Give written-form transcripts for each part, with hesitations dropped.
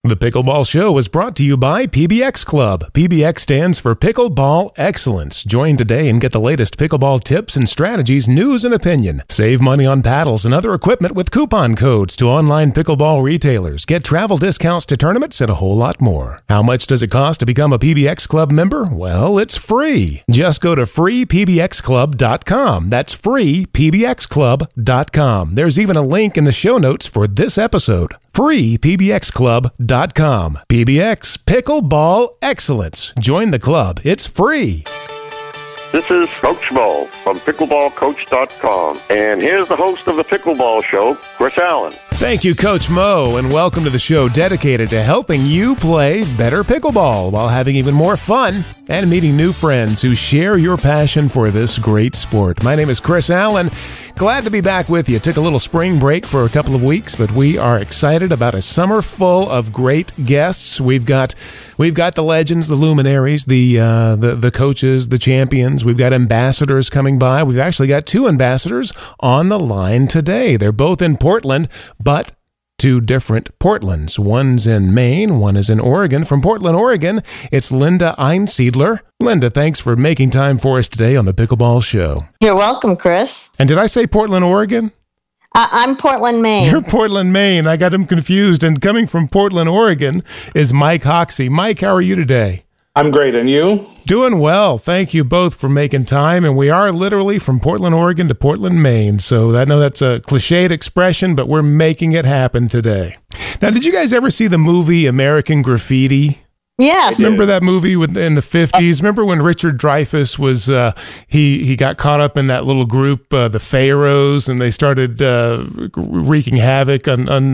The Pickleball Show is brought to you by PBX Club. PBX stands for Pickleball Excellence. Join today and get the latest pickleball tips and strategies, news and opinion. Save money on paddles and other equipment with coupon codes to online pickleball retailers. Get travel discounts to tournaments and a whole lot more. How much does it cost to become a PBX Club member? Well, it's free. Just go to freepbxclub.com. That's freepbxclub.com. There's even a link in the show notes for this episode. freepbxclub.com. PBX Pickleball Excellence. Join the club. It's free. This is Coach Mo from pickleballcoach.com, and here's the host of the Pickleball Show, Chris Allen. Thank you, Coach Mo, and welcome to the show dedicated to helping you play better pickleball while having even more fun and meeting new friends who share your passion for this great sport. My name is Chris Allen. Glad to be back with you. Took a little spring break for a couple of weeks, but we are excited about a summer full of great guests. We've got the legends, the luminaries, the coaches, the champions. We've got ambassadors coming by. We've actually got two ambassadors on the line today. They're both in Portland, but two different Portlands. One's in Maine, one is in Oregon. From Portland, Oregon, it's Linda Einsiedler. Linda, thanks for making time for us today on the Pickleball Show. You're welcome, Chris. And did I say Portland, Oregon? I'm Portland, Maine. You're Portland, Maine. I got him confused. And coming from Portland, Oregon is Mike Hoxie. Mike, how are you today? I'm great, and you? Doing well. Thank you both for making time. And we are literally from Portland, Oregon to Portland, Maine. So I know that's a cliched expression, but we're making it happen today. Now, did you guys ever see the movie American Graffiti? Yeah. Remember that movie in the 50s? Remember when Richard Dreyfuss was, he got caught up in that little group, the Pharaohs, and they started wreaking havoc on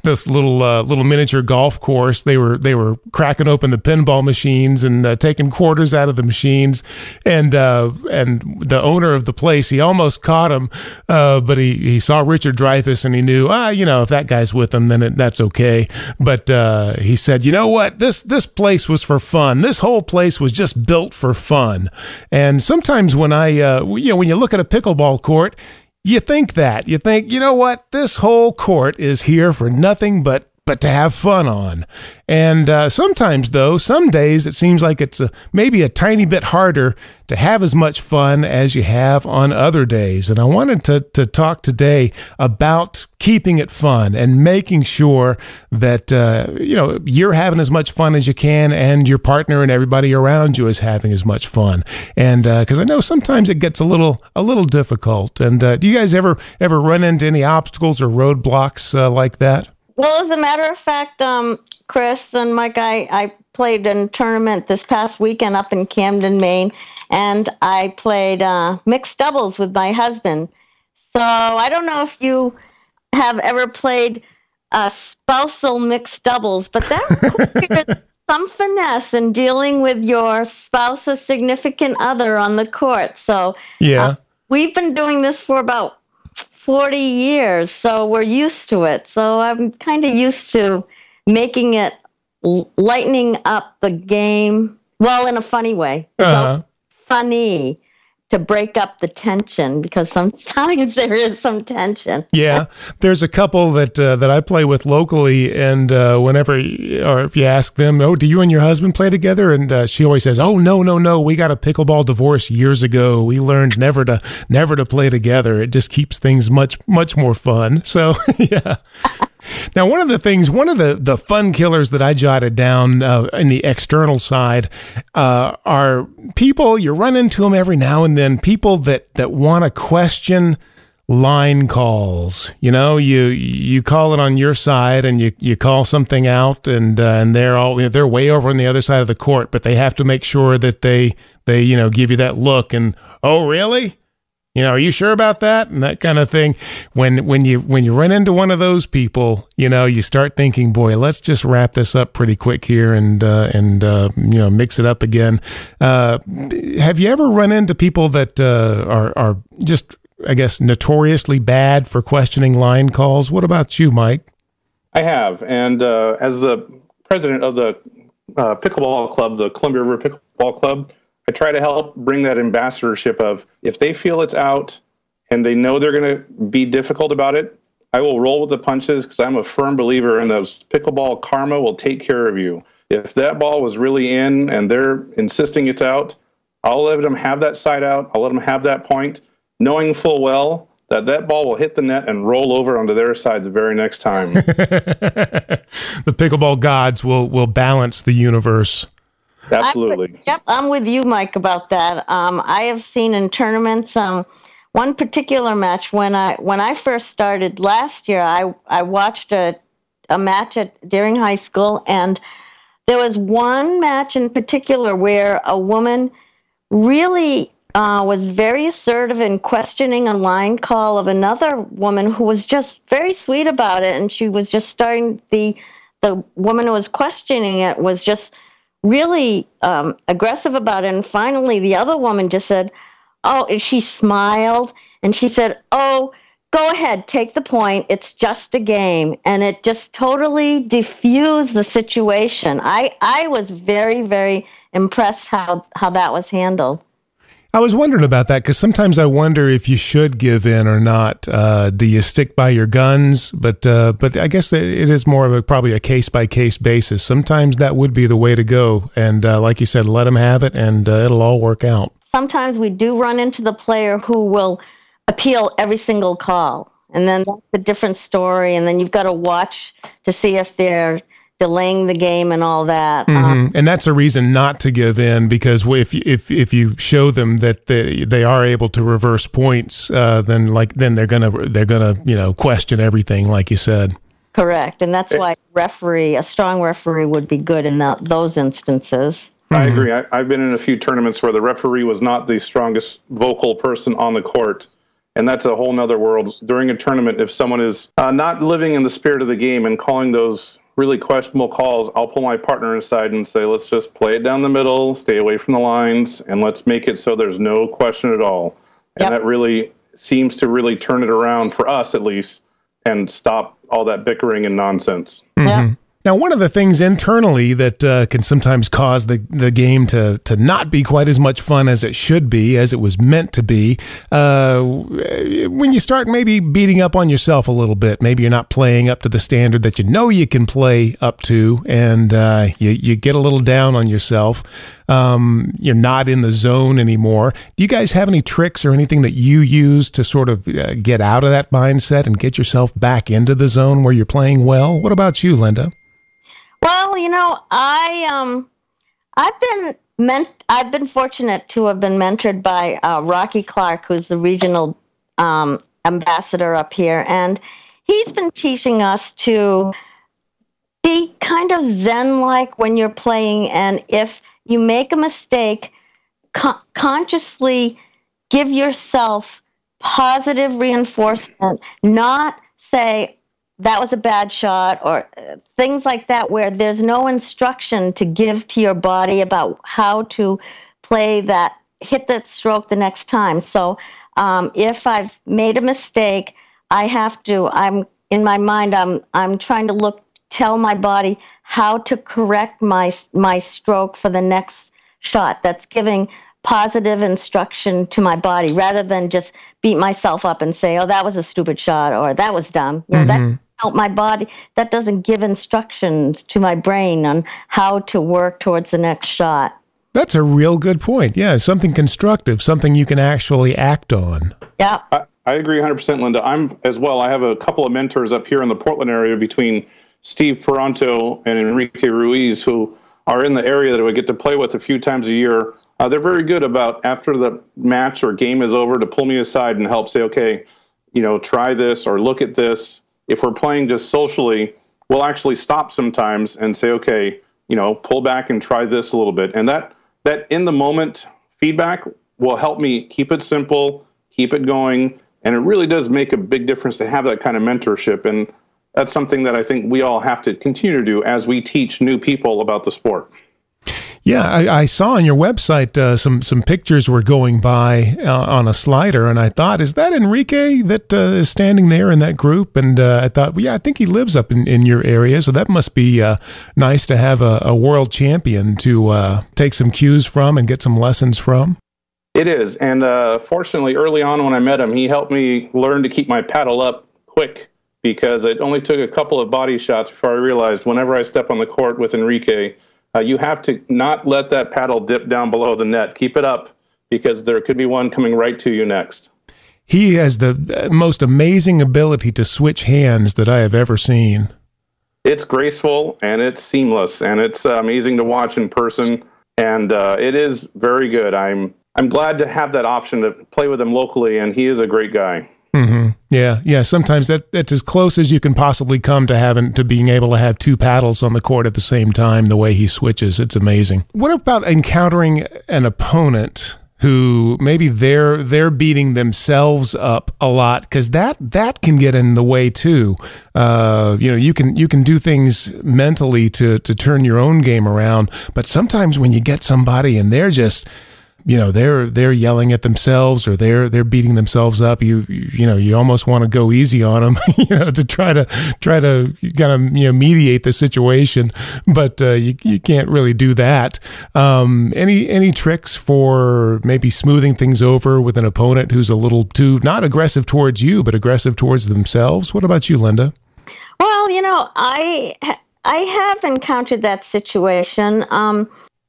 this little miniature golf course. They were cracking open the pinball machines and taking quarters out of the machines. And the owner of the place, he almost caught him, but he saw Richard Dreyfuss and he knew, if that guy's with him, then that's okay. But he said, you know what, this place was for fun. This whole place was just built for fun. And sometimes when when you look at a pickleball court, you think, you know what, this whole court is here for nothing but to have fun on. And sometimes, though, some days it seems like it's maybe a tiny bit harder to have as much fun as you have on other days. And I wanted to talk today about keeping it fun and making sure that you're having as much fun as you can, and your partner and everybody around you is having as much fun. And because I know sometimes it gets a little difficult. And do you guys ever run into any obstacles or roadblocks like that? Well, as a matter of fact, Chris and Mike, I played in a tournament this past weekend up in Camden, Maine, and I played mixed doubles with my husband. So I don't know if you have ever played spousal mixed doubles, but that requires some finesse in dealing with your spouse or significant other on the court. So yeah, we've been doing this for about 40 years, so we're used to it. So I'm kind of used to making it, lightening up the game, well, in a funny way. It's funny to break up the tension, because sometimes there is some tension. Yeah, there's a couple that I play with locally, and whenever, or if you ask them, do you and your husband play together? And she always says, no, we got a pickleball divorce years ago. We learned never to play together. It just keeps things much more fun. So yeah. Now, one of the fun killers that I jotted down in the external side are people, you run into them every now and then, people that want to question line calls. You call it on your side and you call something out, and they're way over on the other side of the court, but they have to make sure that they give you that look and, oh, really? Are you sure about that? And that kind of thing. When you run into one of those people, you start thinking, boy, let's just wrap this up pretty quick here and mix it up again. Have you ever run into people that are just, I guess, notoriously bad for questioning line calls? What about you, Mike? I have. And as the president of the Pickleball Club, the Columbia River Pickleball Club, I try to help bring that ambassadorship of, if they feel it's out and they know they're going to be difficult about it, I will roll with the punches because I'm a firm believer in those pickleball karma will take care of you. If that ball was really in and they're insisting it's out, I'll let them have that side out. I'll let them have that point, knowing full well that that ball will hit the net and roll over onto their side the very next time. The pickleball gods will balance the universe. Absolutely. I'm with you, Mike, about that. I have seen in tournaments one particular match when I first started last year. I watched a match during high school, and there was one match in particular where a woman really was very assertive in questioning a line call of another woman who was just very sweet about it, and she was just starting the woman who was questioning it was just really aggressive about it, and finally the other woman just said, oh, and she smiled, and she said, oh, go ahead, take the point, it's just a game, and it just totally diffused the situation. I was very, very impressed how that was handled. I was wondering about that because sometimes I wonder if you should give in or not. Do you stick by your guns? But I guess it is more of probably a case-by-case basis. Sometimes that would be the way to go. And like you said, let them have it and it'll all work out. Sometimes we do run into the player who will appeal every single call. And then that's a different story. And then you've got to watch to see if they're delaying the game and all that. Mm-hmm. And that's a reason not to give in, because if you show them that they are able to reverse points, then they're gonna question everything, like you said. Correct, and that's why a strong referee would be good in those instances. I agree. I've been in a few tournaments where the referee was not the strongest vocal person on the court. And that's a whole nother world. During a tournament, if someone is not living in the spirit of the game and calling those really questionable calls, I'll pull my partner aside and say, let's just play it down the middle, stay away from the lines, and let's make it so there's no question at all. And that really seems to really turn it around, for us at least, and stop all that bickering and nonsense. Yeah. Now, one of the things internally that can sometimes cause the game to not be quite as much fun as it should be, as it was meant to be, when you start maybe beating up on yourself a little bit, maybe you're not playing up to the standard that you know you can play up to, and you get a little down on yourself. You're not in the zone anymore. Do you guys have any tricks or anything that you use to sort of get out of that mindset and get yourself back into the zone where you're playing well? What about you, Linda? Well, I've been fortunate to have been mentored by Rocky Clark, who's the regional ambassador up here, and he's been teaching us to be kind of zen-like when you're playing, and if you make a mistake, consciously give yourself positive reinforcement, not say, that was a bad shot, or things like that, where there's no instruction to give to your body about how to hit that stroke the next time. So if I've made a mistake, I'm in my mind, I'm trying to tell my body how to correct my stroke for the next shot. That's giving positive instruction to my body, rather than just beat myself up and say, oh, that was a stupid shot, or that was dumb. That help my body. That doesn't give instructions to my brain on how to work towards the next shot. That's a real good point. Yeah, something constructive, something you can actually act on. Yeah. I agree 100%, Linda. I'm as well. I have a couple of mentors up here in the Portland area between Steve Peranto and Enrique Ruiz, who are in the area that I get to play with a few times a year. They're very good about, after the match or game is over, to pull me aside and help say, okay, try this or look at this. If we're playing just socially, we'll actually stop sometimes and say, okay, pull back and try this a little bit. And that in the moment feedback will help me keep it simple, keep it going. And it really does make a big difference to have that kind of mentorship. And that's something that I think we all have to continue to do as we teach new people about the sport. Yeah, I saw on your website some pictures were going by on a slider, and I thought, is that Enrique that is standing there in that group? And I thought, well, yeah, I think he lives up in your area, so that must be nice to have a world champion to take some cues from and get some lessons from. It is, and fortunately, early on when I met him, he helped me learn to keep my paddle up quick because it only took a couple of body shots before I realized whenever I step on the court with Enrique, you have to not let that paddle dip down below the net. Keep it up, because there could be one coming right to you next. He has the most amazing ability to switch hands that I have ever seen. It's graceful and it's seamless, and it's amazing to watch in person, and it is very good. I'm glad to have that option to play with him locally, and he is a great guy. Mm-hmm. Yeah. Sometimes that's as close as you can possibly come to being able to have two paddles on the court at the same time. The way he switches, it's amazing. What about encountering an opponent who maybe they're beating themselves up a lot, because that can get in the way too. You can do things mentally to turn your own game around, but sometimes when you get somebody and they're just, they're yelling at themselves, or they're beating themselves up, you almost want to go easy on them, to try to kind of mediate the situation, but you can't really do that. Any tricks for maybe smoothing things over with an opponent who's a little too not aggressive towards you, but aggressive towards themselves? What about you, Linda? Well, I have encountered that situation.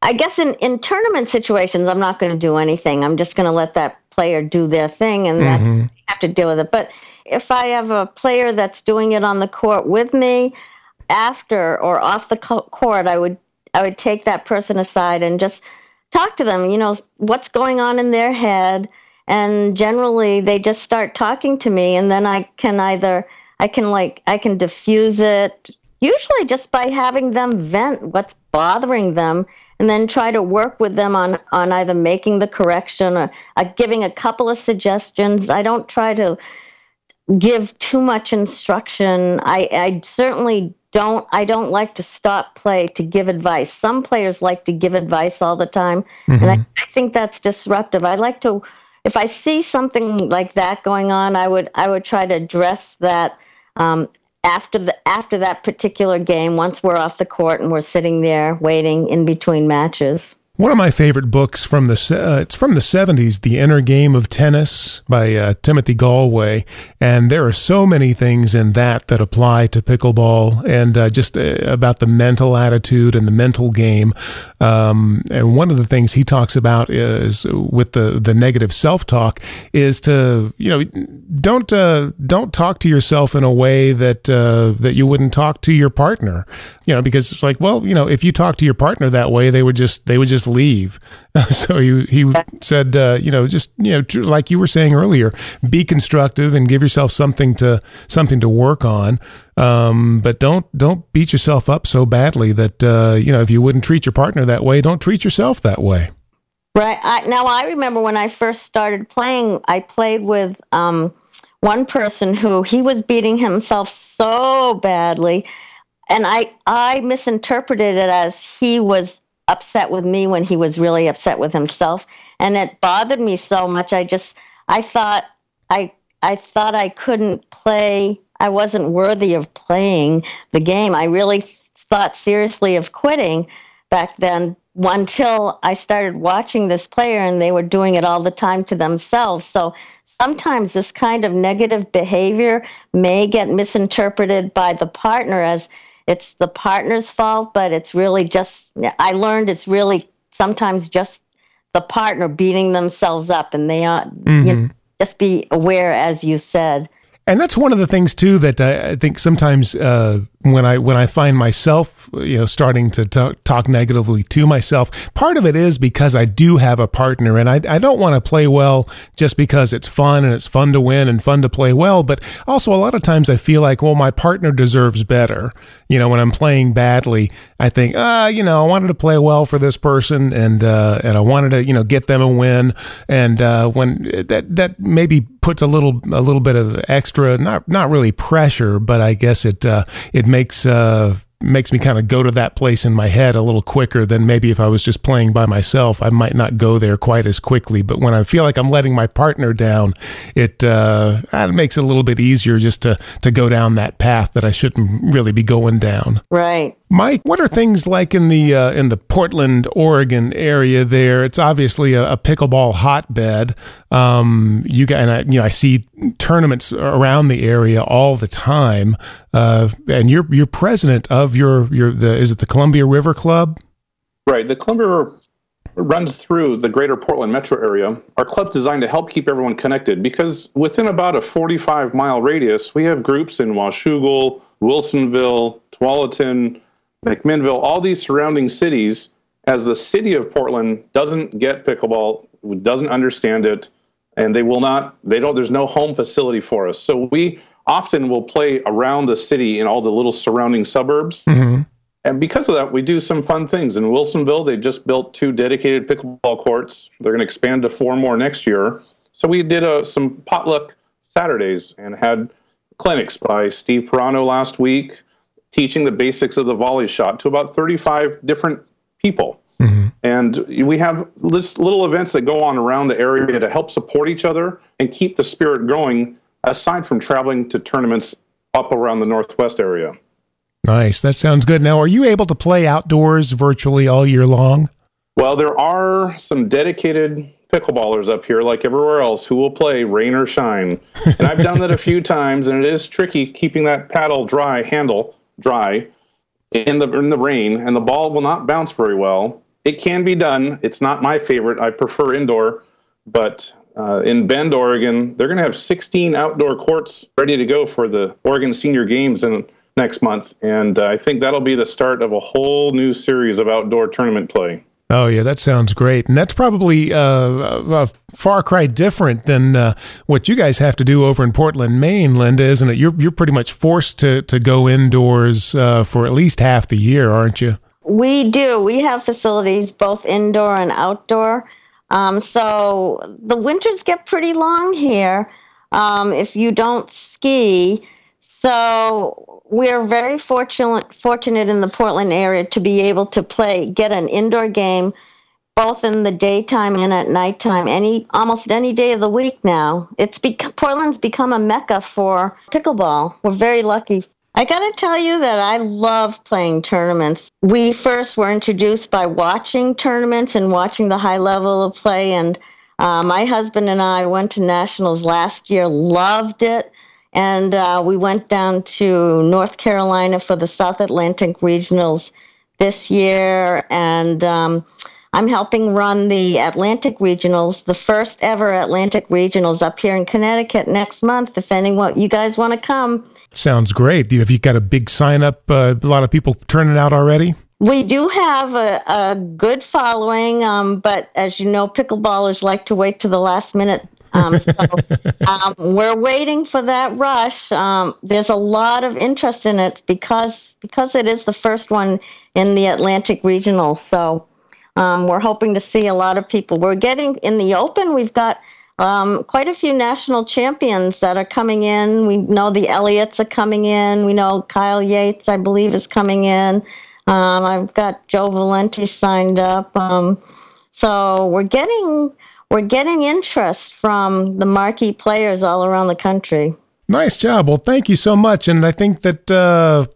I guess in tournament situations, I'm not going to do anything. I'm just going to let that player do their thing, and I have to deal with it. But if I have a player that's doing it on the court with me, after or off the court, I would take that person aside and just talk to them. What's going on in their head, and generally they just start talking to me, and then I can diffuse it. Usually just by having them vent what's bothering them, and then try to work with them on either making the correction or giving a couple of suggestions. I don't try to give too much instruction. I certainly don't. I don't like to stop play to give advice. Some players like to give advice all the time, and I think that's disruptive. I like to, if I see something like that going on, I would try to address that after that particular game, once we're off the court and we're sitting there waiting in between matches. One of my favorite books from it's from the 70s, The Inner Game of Tennis by Timothy Galway. And there are so many things in that apply to pickleball, and just about the mental attitude and the mental game. And one of the things he talks about is with the negative self-talk is to, don't talk to yourself in a way that you wouldn't talk to your partner, because it's like, well, if you talk to your partner that way, they would just leave. So he said, like you were saying earlier, be constructive and give yourself something to work on. But don't beat yourself up so badly that, if you wouldn't treat your partner that way, don't treat yourself that way. Right. Now I remember when I first started playing, I played with one person who he was beating himself so badly, and I misinterpreted it as he was upset with me when he was really upset with himself, and it bothered me so much. I thought I couldn't play. I wasn't worthy of playing the game. I really thought seriously of quitting back then, until I started watching this player, and they were doing it all the time to themselves. So sometimes this kind of negative behavior may get misinterpreted by the partner as it's the partner's fault, but it's really just, I learned it's really sometimes just the partner beating themselves up, and they are, just be aware, as you said. And that's one of the things too that I think sometimes when I find myself, starting to talk negatively to myself, part of it is because I do have a partner, and I don't want to play well just because it's fun and it's fun to win and fun to play well. But also a lot of times I feel like, well, my partner deserves better. When I'm playing badly, I think, I wanted to play well for this person, and I wanted to, get them a win. And when that maybe puts a little bit of extra, not really pressure, but I guess it makes me kind of go to that place in my head a little quicker than maybe if I was just playing by myself. I might not go there quite as quickly, but when I feel like I'm letting my partner down, it makes it a little bit easier just to go down that path that I shouldn't really be going down. Right. Mike, what are things like in the Portland, Oregon area there? It's obviously a pickleball hotbed. I see tournaments around the area all the time. And you're president of is it the Columbia River Club? Right. The Columbia River runs through the greater Portland metro area. Our club's designed to help keep everyone connected because within about a 45-mile radius, we have groups in Washougal, Wilsonville, Tualatin, McMinnville, all these surrounding cities. As the city of Portland doesn't get pickleball, doesn't understand it, and there's no home facility for us. So we often will play around the city in all the little surrounding suburbs. Mm-hmm. And because of that, we do some fun things. In Wilsonville, they just built 2 dedicated pickleball courts. They're going to expand to 4 more next year. So we did some potluck Saturdays and had clinics by Steve Pirano last week, teaching the basics of the volley shot to about 35 different people. Mm-hmm. And we have little events that go on around the area to help support each other and keep the spirit going, aside from traveling to tournaments up around the Northwest area. Nice. That sounds good. Now, are you able to play outdoors virtually all year long? Well, there are some dedicated pickleballers up here, like everywhere else, who will play rain or shine. And I've done that a few times, and it is tricky keeping that paddle handle dry in the rain, and the ball will not bounce very well. It can be done. It's not my favorite. I prefer indoor, but in Bend, Oregon, they're going to have 16 outdoor courts ready to go for the Oregon Senior Games next month, and I think that'll be the start of a whole new series of outdoor tournament play. Oh, yeah, that sounds great. And that's probably a far cry different than what you guys have to do over in Portland, Maine, Linda, isn't it? You're pretty much forced to go indoors for at least half the year, aren't you? We do. We have facilities both indoor and outdoor. So the winters get pretty long here if you don't ski. So we're very fortunate in the Portland area to be able to get an indoor game both in the daytime and at nighttime, almost any day of the week now. Portland's become a mecca for pickleball. We're very lucky. I got to tell you that I love playing tournaments. We first were introduced by watching tournaments and watching the high level of play, and my husband and I went to nationals last year, loved it. And we went down to North Carolina for the South Atlantic Regionals this year. And I'm helping run the Atlantic Regionals, the first ever Atlantic Regionals up here in Connecticut next month, if you guys want to come. Sounds great. Have you got a big sign-up? A lot of people turning out already? We do have a good following, but as you know, pickleballers like to wait to the last minute. We're waiting for that rush. There's a lot of interest in it because it is the first one in the Atlantic Regional. So we're hoping to see a lot of people. We're getting in the Open. We've got quite a few national champions that are coming in. We know the Elliots are coming in. We know Kyle Yates, I believe, is coming in. I've got Joe Valenti signed up. So we're getting interest from the marquee players all around the country. Nice job. Well, thank you so much. And I think that,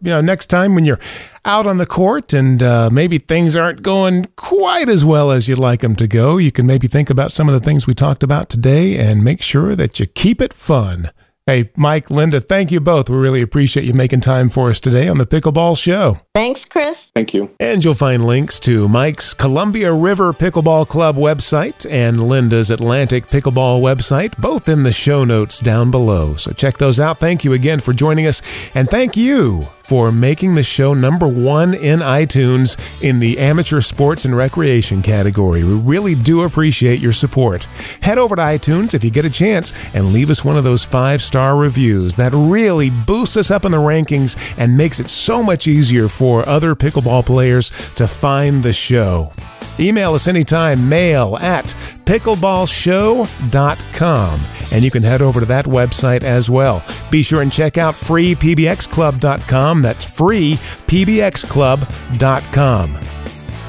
next time when you're out on the court and maybe things aren't going quite as well as you'd like them to go, you can maybe think about some of the things we talked about today and make sure that you keep it fun. Hey, Mike, Linda, thank you both. We really appreciate you making time for us today on the Pickleball Show. Thanks, Chris. Thank you. And you'll find links to Mike's Columbia River Pickleball Club website and Linda's Atlantic Pickleball website, both in the show notes down below. So check those out. Thank you again for joining us. And thank you for making the show #1 in iTunes in the amateur sports and recreation category. We really do appreciate your support. Head over to iTunes if you get a chance and leave us one of those 5-star reviews. That really boosts us up in the rankings and makes it so much easier for other pickleball players to find the show. Email us anytime, mail@pickleballshow.com, and you can head over to that website as well. Be sure and check out freepbxclub.com. That's freepbxclub.com.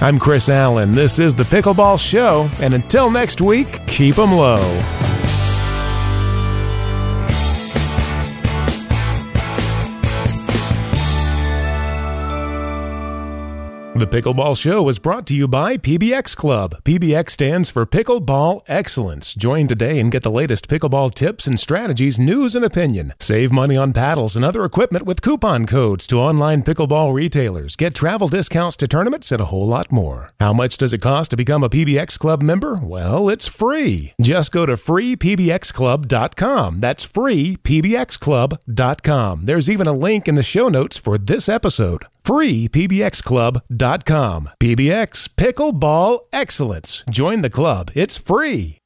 I'm Chris Allen. This is the Pickleball Show, and until next week, keep 'em low. The Pickleball Show was brought to you by PBX Club. PBX stands for Pickleball Excellence. Join today and get the latest pickleball tips and strategies, news and opinion. Save money on paddles and other equipment with coupon codes to online pickleball retailers. Get travel discounts to tournaments and a whole lot more. How much does it cost to become a PBX Club member? Well, it's free. Just go to freepbxclub.com. That's freepbxclub.com. There's even a link in the show notes for this episode. freepbxclub.com. PBX Pickleball Excellence. Join the club. It's free.